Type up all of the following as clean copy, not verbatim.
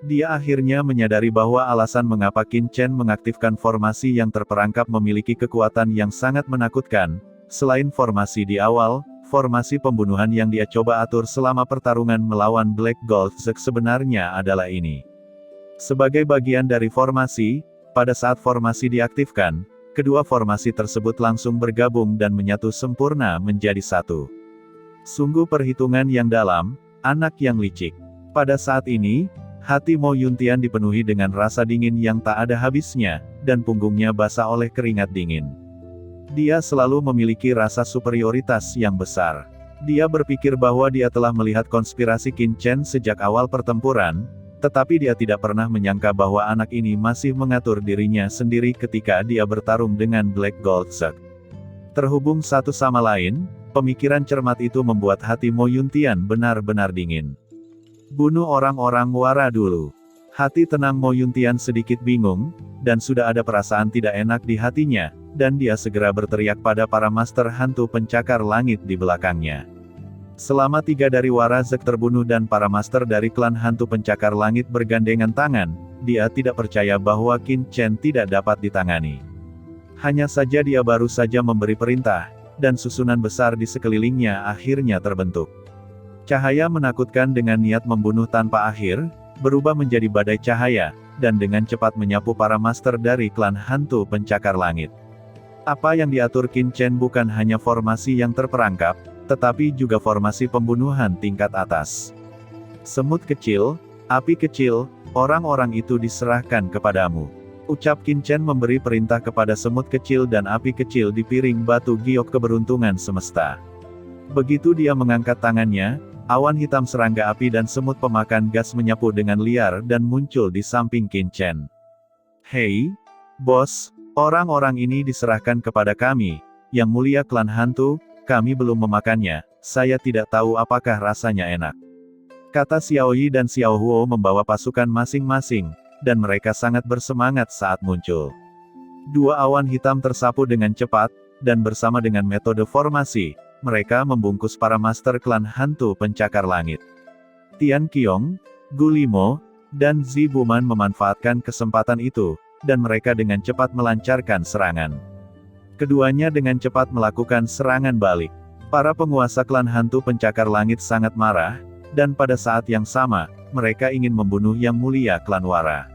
Dia akhirnya menyadari bahwa alasan mengapa Qin Chen mengaktifkan formasi yang terperangkap memiliki kekuatan yang sangat menakutkan. Selain formasi di awal, formasi pembunuhan yang dia coba atur selama pertarungan melawan Black Gold Zek sebenarnya adalah ini. Sebagai bagian dari formasi, pada saat formasi diaktifkan, kedua formasi tersebut langsung bergabung dan menyatu sempurna menjadi satu. Sungguh perhitungan yang dalam, anak yang licik. Pada saat ini, hati Mo Yuntian dipenuhi dengan rasa dingin yang tak ada habisnya, dan punggungnya basah oleh keringat dingin. Dia selalu memiliki rasa superioritas yang besar. Dia berpikir bahwa dia telah melihat konspirasi Qin Chen sejak awal pertempuran, tetapi dia tidak pernah menyangka bahwa anak ini masih mengatur dirinya sendiri ketika dia bertarung dengan Black Gold Zek. Terhubung satu sama lain, pemikiran cermat itu membuat hati Mo Yuntian benar-benar dingin. Bunuh orang-orang Wara dulu. Hati tenang Mo Yuntian sedikit bingung, dan sudah ada perasaan tidak enak di hatinya, dan dia segera berteriak pada para master hantu pencakar langit di belakangnya. Selama 3 dari Wara Zek terbunuh dan para master dari klan hantu pencakar langit bergandengan tangan, dia tidak percaya bahwa Qin Chen tidak dapat ditangani. Hanya saja dia baru saja memberi perintah, dan susunan besar di sekelilingnya akhirnya terbentuk. Cahaya menakutkan dengan niat membunuh tanpa akhir, berubah menjadi badai cahaya, dan dengan cepat menyapu para master dari klan hantu pencakar langit. Apa yang diatur Qin Chen bukan hanya formasi yang terperangkap, tetapi juga formasi pembunuhan tingkat atas. Semut kecil, api kecil, orang-orang itu diserahkan kepadamu. Ucap Qin Chen memberi perintah kepada semut kecil dan api kecil di piring batu giok keberuntungan semesta. Begitu dia mengangkat tangannya, awan hitam serangga api dan semut pemakan gas menyapu dengan liar dan muncul di samping Qin Chen. Hei, bos, orang-orang ini diserahkan kepada kami, yang mulia klan hantu, kami belum memakannya, saya tidak tahu apakah rasanya enak. Kata Xiao Yi dan Xiao Huo membawa pasukan masing-masing, dan mereka sangat bersemangat saat muncul. Dua awan hitam tersapu dengan cepat, dan bersama dengan metode formasi, mereka membungkus para master klan hantu pencakar langit. Tian Qiong, Gu Limo, dan Zi Buman memanfaatkan kesempatan itu, dan mereka dengan cepat melancarkan serangan. Keduanya dengan cepat melakukan serangan balik. Para penguasa klan hantu pencakar langit sangat marah, dan pada saat yang sama, mereka ingin membunuh yang mulia klan Wara.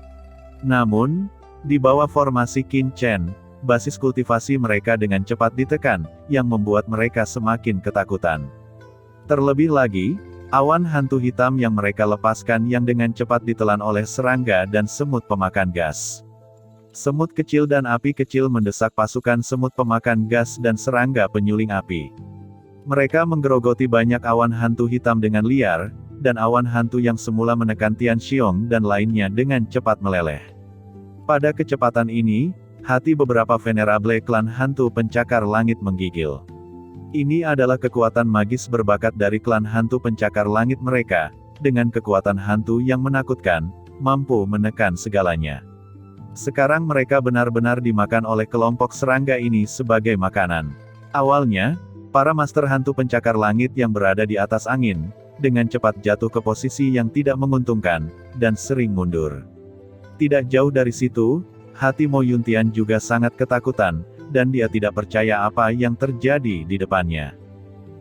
Namun, di bawah formasi Qin Chen, basis kultivasi mereka dengan cepat ditekan, yang membuat mereka semakin ketakutan. Terlebih lagi, awan hantu hitam yang mereka lepaskan yang dengan cepat ditelan oleh serangga dan semut pemakan gas. Semut kecil dan api kecil mendesak pasukan semut pemakan gas dan serangga penyuling api. Mereka menggerogoti banyak awan hantu hitam dengan liar, dan awan hantu yang semula menekan Tian Xiong dan lainnya dengan cepat meleleh. Pada kecepatan ini, hati beberapa venerable klan hantu pencakar langit menggigil. Ini adalah kekuatan magis berbakat dari klan hantu pencakar langit mereka, dengan kekuatan hantu yang menakutkan, mampu menekan segalanya. Sekarang mereka benar-benar dimakan oleh kelompok serangga ini sebagai makanan. Awalnya, para master hantu pencakar langit yang berada di atas angin, dengan cepat jatuh ke posisi yang tidak menguntungkan, dan sering mundur. Tidak jauh dari situ, hati Mo Yuntian juga sangat ketakutan, dan dia tidak percaya apa yang terjadi di depannya.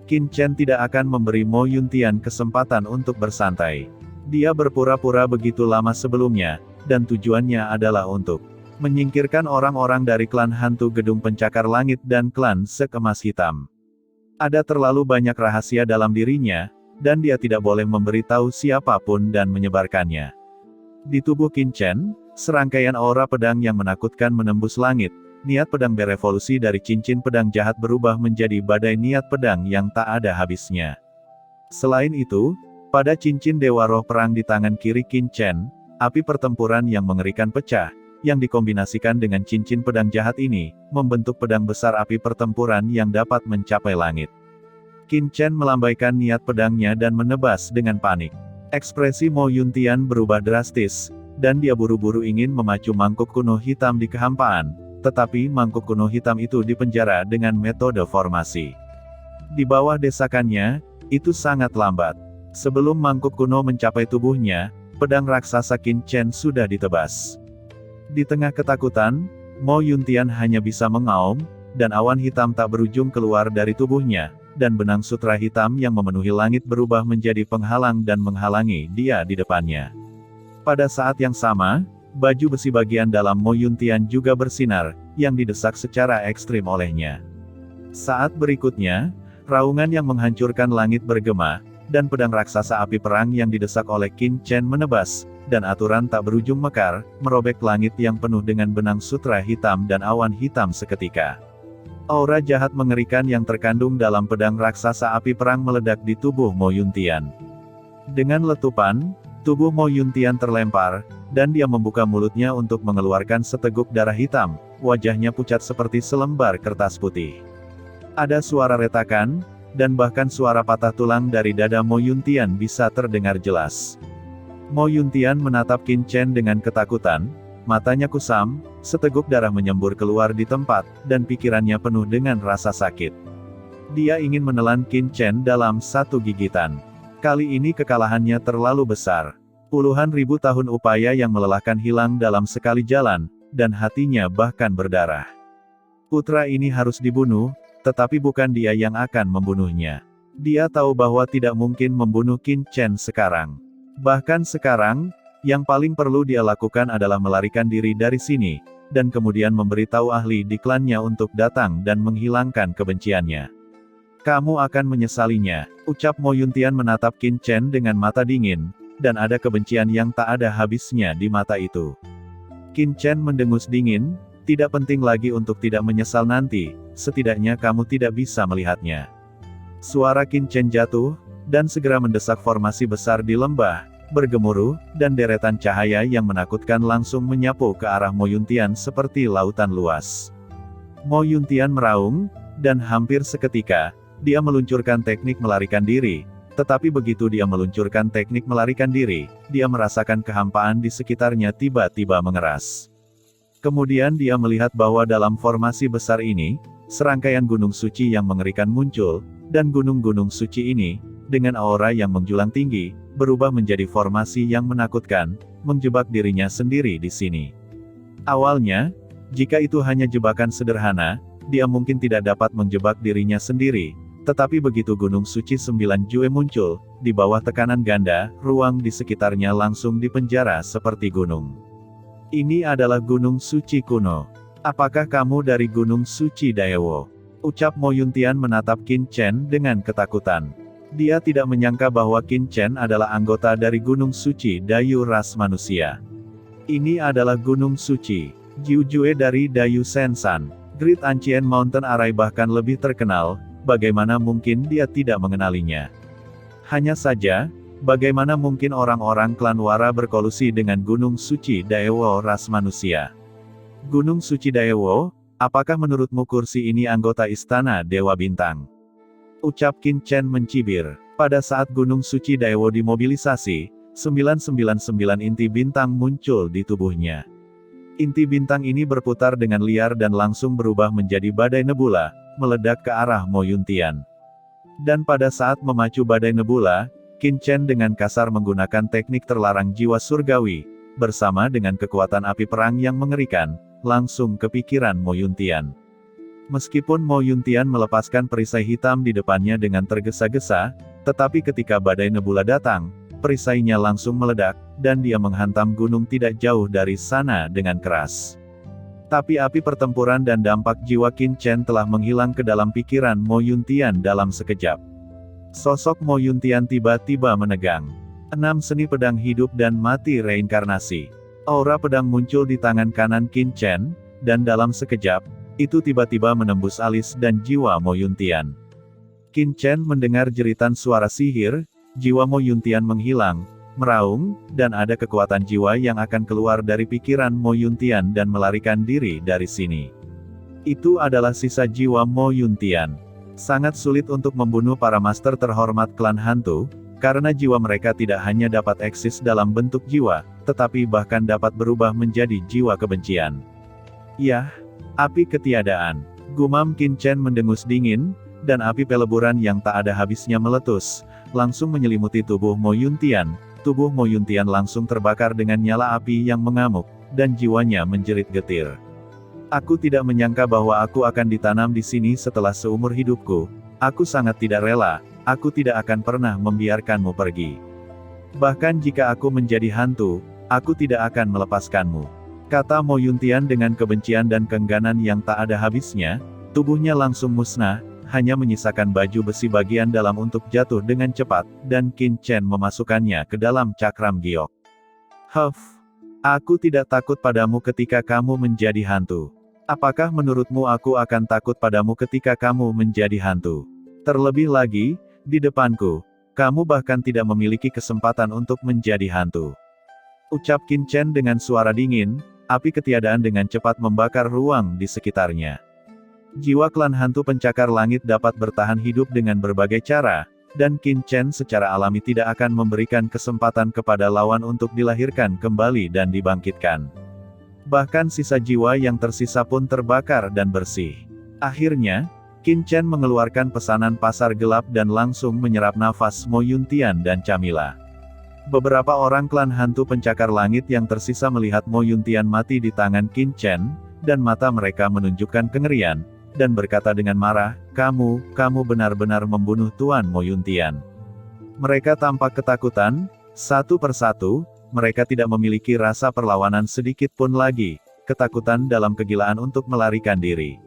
Qin Chen tidak akan memberi Mo Yuntian kesempatan untuk bersantai. Dia berpura-pura begitu lama sebelumnya, dan tujuannya adalah untuk menyingkirkan orang-orang dari klan hantu gedung pencakar langit dan klan Zek emas hitam. Ada terlalu banyak rahasia dalam dirinya, dan dia tidak boleh memberitahu siapapun dan menyebarkannya. Di tubuh Qin Chen, serangkaian aura pedang yang menakutkan menembus langit. Niat pedang berevolusi dari cincin pedang jahat berubah menjadi badai niat pedang yang tak ada habisnya. Selain itu, pada cincin Dewa Roh Perang di tangan kiri Qin Chen, api pertempuran yang mengerikan pecah, yang dikombinasikan dengan cincin pedang jahat ini, membentuk pedang besar api pertempuran yang dapat mencapai langit. Qin Chen melambaikan niat pedangnya dan menebas dengan panik. Ekspresi Mo Yuntian berubah drastis, dan dia buru-buru ingin memacu mangkuk kuno hitam di kehampaan, tetapi mangkuk kuno hitam itu dipenjara dengan metode formasi. Di bawah desakannya, itu sangat lambat. Sebelum mangkuk kuno mencapai tubuhnya, pedang raksasa Qin Chen sudah ditebas. Di tengah ketakutan, Mo Yuntian hanya bisa mengaum, dan awan hitam tak berujung keluar dari tubuhnya, dan benang sutra hitam yang memenuhi langit berubah menjadi penghalang dan menghalangi dia di depannya. Pada saat yang sama, baju besi bagian dalam Mo Yuntian juga bersinar, yang didesak secara ekstrim olehnya. Saat berikutnya, raungan yang menghancurkan langit bergema, dan pedang raksasa api perang yang didesak oleh Qin Chen menebas, dan aturan tak berujung mekar, merobek langit yang penuh dengan benang sutra hitam dan awan hitam seketika. Aura jahat mengerikan yang terkandung dalam pedang raksasa api perang meledak di tubuh Mo Yuntian. Dengan letupan, tubuh Mo Yuntian terlempar, dan dia membuka mulutnya untuk mengeluarkan seteguk darah hitam, wajahnya pucat seperti selembar kertas putih. Ada suara retakan, dan bahkan suara patah tulang dari dada Mo Yuntian bisa terdengar jelas. Mo Yuntian menatap Qin Chen dengan ketakutan, matanya kusam, seteguk darah menyembur keluar di tempat, dan pikirannya penuh dengan rasa sakit. Dia ingin menelan Qin Chen dalam satu gigitan. Kali ini kekalahannya terlalu besar. Puluhan ribu tahun upaya yang melelahkan hilang dalam sekali jalan, dan hatinya bahkan berdarah. Putra ini harus dibunuh, tetapi bukan dia yang akan membunuhnya. Dia tahu bahwa tidak mungkin membunuh Qin Chen sekarang. Bahkan sekarang, yang paling perlu dia lakukan adalah melarikan diri dari sini, dan kemudian memberitahu ahli di klannya untuk datang dan menghilangkan kebenciannya. Kamu akan menyesalinya, ucap Mo Yuntian menatap Qin Chen dengan mata dingin, dan ada kebencian yang tak ada habisnya di mata itu. Qin Chen mendengus dingin, tidak penting lagi untuk tidak menyesal nanti, setidaknya kamu tidak bisa melihatnya. Suara Qin Chen jatuh, dan segera mendesak formasi besar di lembah, bergemuruh, dan deretan cahaya yang menakutkan langsung menyapu ke arah Mo Yuntian seperti lautan luas. Mo Yuntian meraung, dan hampir seketika, dia meluncurkan teknik melarikan diri, tetapi begitu dia meluncurkan teknik melarikan diri, dia merasakan kehampaan di sekitarnya tiba-tiba mengeras. Kemudian dia melihat bahwa dalam formasi besar ini, serangkaian gunung suci yang mengerikan muncul, dan gunung-gunung suci ini, dengan aura yang menjulang tinggi, berubah menjadi formasi yang menakutkan, menjebak dirinya sendiri di sini. Awalnya, jika itu hanya jebakan sederhana, dia mungkin tidak dapat menjebak dirinya sendiri, tetapi begitu gunung suci 9 Jue muncul, di bawah tekanan ganda, ruang di sekitarnya langsung dipenjara seperti gunung. Ini adalah gunung suci kuno. Apakah kamu dari gunung suci Daewo? Ucap Mo Yuntian menatap Qin Chen dengan ketakutan. Dia tidak menyangka bahwa Qin Chen adalah anggota dari gunung suci Dayu ras manusia. Ini adalah gunung suci Jiujue dari Dayu Sensan. Great Ancient Mountain Array bahkan lebih terkenal, bagaimana mungkin dia tidak mengenalinya? Hanya saja, bagaimana mungkin orang-orang klan Wara berkolusi dengan Gunung Suci Daewo ras manusia? Gunung Suci Daewo, apakah menurutmu kursi ini anggota Istana Dewa Bintang? Ucap Qin Chen mencibir. Pada saat Gunung Suci Daewo dimobilisasi, 999 inti bintang muncul di tubuhnya. Inti bintang ini berputar dengan liar dan langsung berubah menjadi badai nebula, meledak ke arah Mo Yuntian. Dan pada saat memacu badai nebula, Qin Chen dengan kasar menggunakan teknik terlarang jiwa surgawi, bersama dengan kekuatan api perang yang mengerikan, langsung kepikiran Mo Yuntian. Meskipun Mo Yuntian melepaskan perisai hitam di depannya dengan tergesa-gesa, tetapi ketika badai nebula datang, perisainya langsung meledak, dan dia menghantam gunung tidak jauh dari sana dengan keras. Tapi api pertempuran dan dampak jiwa Qin Chen telah menghilang ke dalam pikiran Mo Yuntian dalam sekejap. Sosok Mo Yuntian tiba-tiba menegang. 6 seni pedang hidup dan mati reinkarnasi. Aura pedang muncul di tangan kanan Qin Chen, dan dalam sekejap, itu tiba-tiba menembus alis dan jiwa Mo Yuntian. Qin Chen mendengar jeritan suara sihir, jiwa Mo Yuntian menghilang, meraung, dan ada kekuatan jiwa yang akan keluar dari pikiran Mo Yuntian dan melarikan diri dari sini. Itu adalah sisa jiwa Mo Yuntian. Sangat sulit untuk membunuh para master terhormat klan hantu, karena jiwa mereka tidak hanya dapat eksis dalam bentuk jiwa, tetapi bahkan dapat berubah menjadi jiwa kebencian. Yah, api ketiadaan. Gumam Qin Chen mendengus dingin, dan api peleburan yang tak ada habisnya meletus, langsung menyelimuti tubuh Mo Yuntian, tubuh Mo Yuntian langsung terbakar dengan nyala api yang mengamuk, dan jiwanya menjerit getir. Aku tidak menyangka bahwa aku akan ditanam di sini setelah seumur hidupku. Aku sangat tidak rela, aku tidak akan pernah membiarkanmu pergi. Bahkan jika aku menjadi hantu, aku tidak akan melepaskanmu. Kata Mo Yuntian dengan kebencian dan keengganan yang tak ada habisnya, tubuhnya langsung musnah, hanya menyisakan baju besi bagian dalam untuk jatuh dengan cepat, dan Qin Chen memasukkannya ke dalam cakram giok. Aku tidak takut padamu ketika kamu menjadi hantu. Apakah menurutmu aku akan takut padamu ketika kamu menjadi hantu? Terlebih lagi, di depanku, kamu bahkan tidak memiliki kesempatan untuk menjadi hantu. Ucap Qin Chen dengan suara dingin, api ketiadaan dengan cepat membakar ruang di sekitarnya. Jiwa klan hantu pencakar langit dapat bertahan hidup dengan berbagai cara, dan Qin Chen secara alami tidak akan memberikan kesempatan kepada lawan untuk dilahirkan kembali dan dibangkitkan. Bahkan sisa jiwa yang tersisa pun terbakar dan bersih. Akhirnya, Qin Chen mengeluarkan pesanan pasar gelap dan langsung menyerap nafas Mo Yuntian dan Camilla. Beberapa orang klan hantu pencakar langit yang tersisa melihat Mo Yuntian mati di tangan Qin Chen, dan mata mereka menunjukkan kengerian, dan berkata dengan marah, kamu benar-benar membunuh Tuan Mo Yuntian. Mereka tampak ketakutan, satu persatu, mereka tidak memiliki rasa perlawanan sedikit pun lagi, ketakutan dalam kegilaan untuk melarikan diri.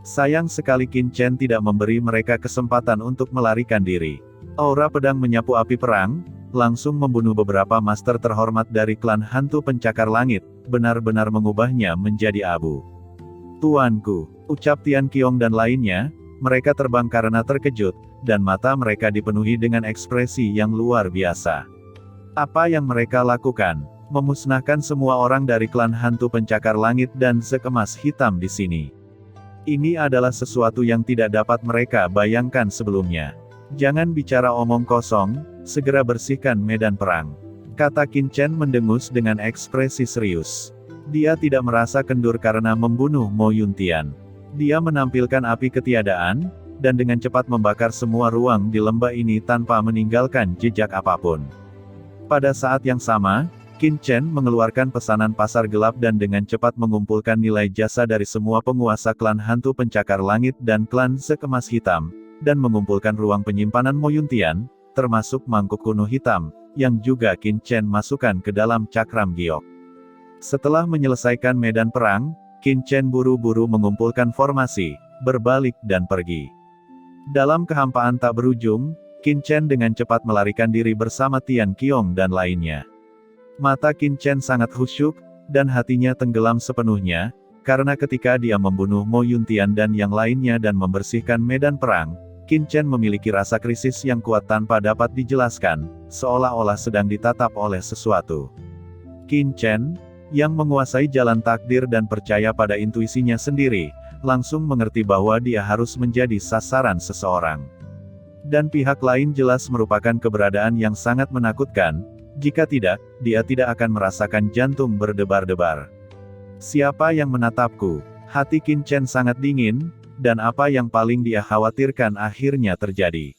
Sayang sekali Qin Chen tidak memberi mereka kesempatan untuk melarikan diri. Aura pedang menyapu api perang, langsung membunuh beberapa master terhormat dari klan hantu pencakar langit, benar-benar mengubahnya menjadi abu. Tuanku, ucap Tian Qiong dan lainnya, mereka terbang karena terkejut, dan mata mereka dipenuhi dengan ekspresi yang luar biasa. Apa yang mereka lakukan? Memusnahkan semua orang dari klan hantu pencakar langit dan sekemas hitam di sini. Ini adalah sesuatu yang tidak dapat mereka bayangkan sebelumnya. Jangan bicara omong kosong, segera bersihkan medan perang. Kata Qin Chen mendengus dengan ekspresi serius. Dia tidak merasa kendur karena membunuh Mo Yuntian. Dia menampilkan api ketiadaan, dan dengan cepat membakar semua ruang di lembah ini tanpa meninggalkan jejak apapun. Pada saat yang sama, Qin Chen mengeluarkan pesanan pasar gelap dan dengan cepat mengumpulkan nilai jasa dari semua penguasa klan hantu pencakar langit dan klan sekemas hitam, dan mengumpulkan ruang penyimpanan Mo Yuntian, termasuk mangkuk kuno hitam, yang juga Qin Chen masukkan ke dalam cakram giok. Setelah menyelesaikan medan perang, Qin Chen buru-buru mengumpulkan formasi, berbalik dan pergi. Dalam kehampaan tak berujung, Qin Chen dengan cepat melarikan diri bersama Tian Qiong dan lainnya. Mata Qin Chen sangat khusyuk, dan hatinya tenggelam sepenuhnya, karena ketika dia membunuh Mo Yuntian dan yang lainnya dan membersihkan medan perang, Qin Chen memiliki rasa krisis yang kuat tanpa dapat dijelaskan, seolah-olah sedang ditatap oleh sesuatu. Qin Chen, yang menguasai jalan takdir dan percaya pada intuisinya sendiri, langsung mengerti bahwa dia harus menjadi sasaran seseorang. Dan pihak lain jelas merupakan keberadaan yang sangat menakutkan, jika tidak, dia tidak akan merasakan jantung berdebar-debar. Siapa yang menatapku? Hati Qin Chen sangat dingin, dan apa yang paling dia khawatirkan akhirnya terjadi.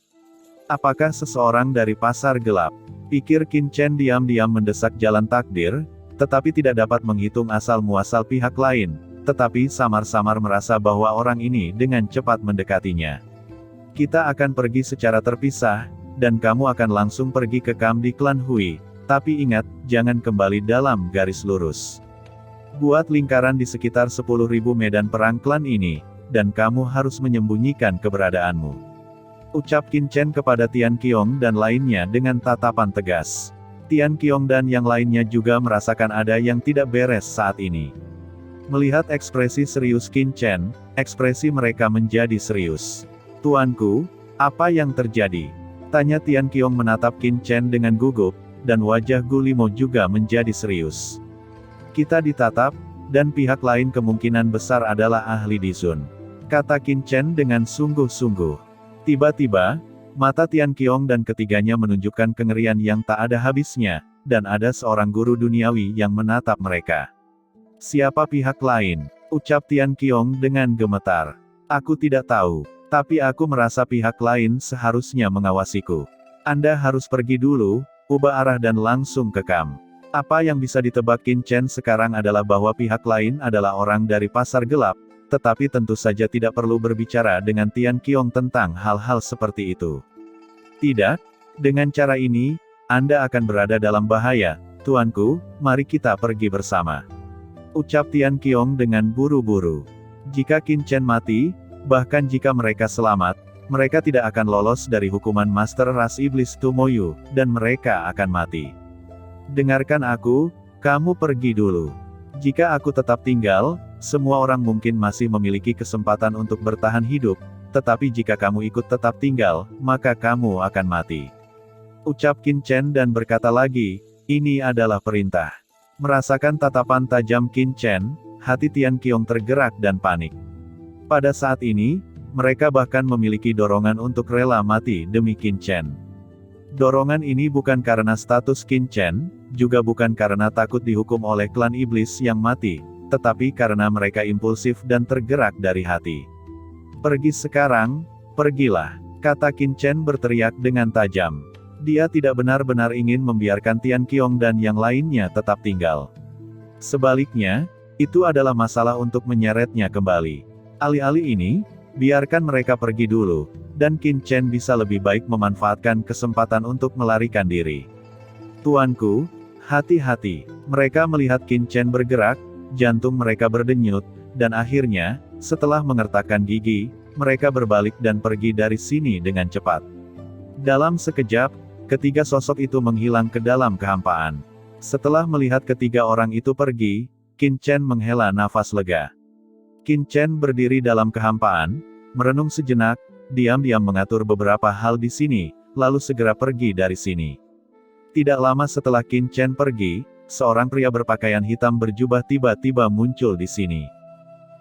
Apakah seseorang dari pasar gelap? Pikir Qin Chen diam-diam mendesak jalan takdir, tetapi tidak dapat menghitung asal-muasal pihak lain, tetapi samar-samar merasa bahwa orang ini dengan cepat mendekatinya. Kita akan pergi secara terpisah, dan kamu akan langsung pergi ke kamp di klan Hui, tapi ingat, jangan kembali dalam garis lurus. Buat lingkaran di sekitar 10.000 medan perang klan ini, dan kamu harus menyembunyikan keberadaanmu. Ucap Qin Chen kepada Tian Qiong dan lainnya dengan tatapan tegas. Tian Qiong dan yang lainnya juga merasakan ada yang tidak beres saat ini. Melihat ekspresi serius Qin Chen, ekspresi mereka menjadi serius. Tuanku, apa yang terjadi? Tanya Tian Qiong menatap Qin Chen dengan gugup, dan wajah Gu Limo juga menjadi serius. Kita ditatap, dan pihak lain kemungkinan besar adalah ahli Dizun. Kata Qin Chen dengan sungguh-sungguh. Tiba-tiba, mata Tian Qiong dan ketiganya menunjukkan kengerian yang tak ada habisnya, dan ada seorang guru duniawi yang menatap mereka. Siapa pihak lain? Ucap Tian Qiong dengan gemetar. Aku tidak tahu, tapi aku merasa pihak lain seharusnya mengawasiku. Anda harus pergi dulu, ubah arah dan langsung kekam. Apa yang bisa ditebak Qin Chen sekarang adalah bahwa pihak lain adalah orang dari pasar gelap, tetapi tentu saja tidak perlu berbicara dengan Tian Qiong tentang hal-hal seperti itu. Tidak, dengan cara ini, Anda akan berada dalam bahaya, tuanku, mari kita pergi bersama. Ucap Tian Qiong dengan buru-buru. Jika Qin Chen mati, bahkan jika mereka selamat, mereka tidak akan lolos dari hukuman Master Ras Iblis Tumoyu, dan mereka akan mati. Dengarkan aku, kamu pergi dulu. Jika aku tetap tinggal, semua orang mungkin masih memiliki kesempatan untuk bertahan hidup, tetapi jika kamu ikut tetap tinggal, maka kamu akan mati. Ucap Qin Chen dan berkata lagi, ini adalah perintah. Merasakan tatapan tajam Qin Chen, hati Tian Qiong tergerak dan panik. Pada saat ini, mereka bahkan memiliki dorongan untuk rela mati demi Qin Chen. Dorongan ini bukan karena status Qin Chen, juga bukan karena takut dihukum oleh klan iblis yang mati, tetapi karena mereka impulsif dan tergerak dari hati. Pergi sekarang, pergilah, kata Qin Chen berteriak dengan tajam. Dia tidak benar-benar ingin membiarkan Tian Qiong dan yang lainnya tetap tinggal. Sebaliknya, itu adalah masalah untuk menyeretnya kembali. Alih-alih ini, biarkan mereka pergi dulu, dan Qin Chen bisa lebih baik memanfaatkan kesempatan untuk melarikan diri. Tuanku, hati-hati. Mereka melihat Qin Chen bergerak, jantung mereka berdenyut, dan akhirnya, setelah mengertakkan gigi, mereka berbalik dan pergi dari sini dengan cepat. Dalam sekejap, ketiga sosok itu menghilang ke dalam kehampaan. Setelah melihat ketiga orang itu pergi, Qin Chen menghela nafas lega. Qin Chen berdiri dalam kehampaan, merenung sejenak, diam-diam mengatur beberapa hal di sini, lalu segera pergi dari sini. Tidak lama setelah Qin Chen pergi, seorang pria berpakaian hitam berjubah tiba-tiba muncul di sini.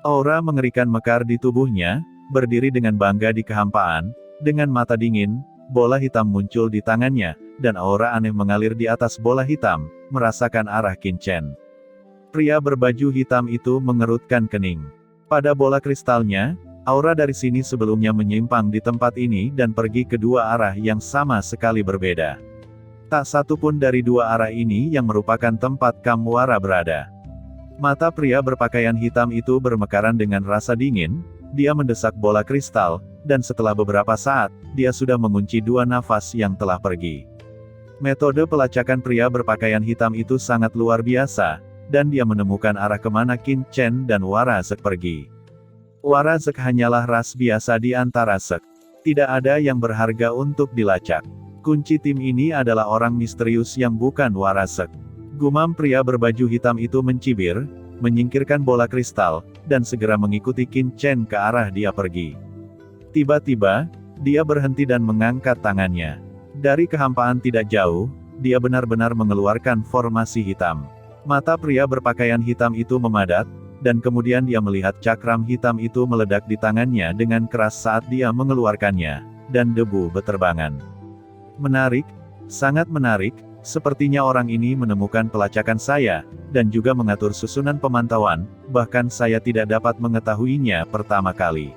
Aura mengerikan mekar di tubuhnya, berdiri dengan bangga di kehampaan, dengan mata dingin, bola hitam muncul di tangannya, dan aura aneh mengalir di atas bola hitam, merasakan arah Qin Chen. Pria berbaju hitam itu mengerutkan kening. Pada bola kristalnya, aura dari sini sebelumnya menyimpang di tempat ini dan pergi ke dua arah yang sama sekali berbeda. Tak satu pun dari dua arah ini yang merupakan tempat Kamwara berada. Mata pria berpakaian hitam itu bermekaran dengan rasa dingin, dia mendesak bola kristal, dan setelah beberapa saat, dia sudah mengunci dua nafas yang telah pergi. Metode pelacakan pria berpakaian hitam itu sangat luar biasa, dan dia menemukan arah kemana Qin Chen dan Warazek pergi. Warazek hanyalah ras biasa di antara sek. Tidak ada yang berharga untuk dilacak. Kunci tim ini adalah orang misterius yang bukan Warazek. Gumam pria berbaju hitam itu mencibir, menyingkirkan bola kristal, dan segera mengikuti Qin Chen ke arah dia pergi. Tiba-tiba, dia berhenti dan mengangkat tangannya. Dari kehampaan tidak jauh, dia benar-benar mengeluarkan formasi hitam. Mata pria berpakaian hitam itu memadat, dan kemudian dia melihat cakram hitam itu meledak di tangannya dengan keras saat dia mengeluarkannya, dan debu beterbangan. Menarik, sangat menarik, sepertinya orang ini menemukan pelacakan saya, dan juga mengatur susunan pemantauan, bahkan saya tidak dapat mengetahuinya pertama kali.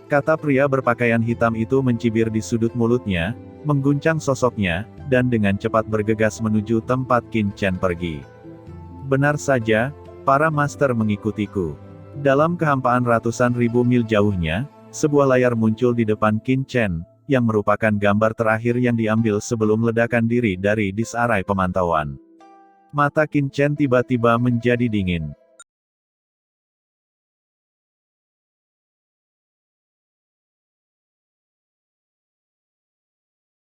Kata pria berpakaian hitam itu mencibir di sudut mulutnya, mengguncang sosoknya, dan dengan cepat bergegas menuju tempat Qin Chen pergi. Benar saja, para master mengikutiku. Dalam kehampaan ratusan ribu mil jauhnya, sebuah layar muncul di depan Qin Chen, yang merupakan gambar terakhir yang diambil sebelum ledakan diri dari disk arai pemantauan. Mata Qin Chen tiba-tiba menjadi dingin.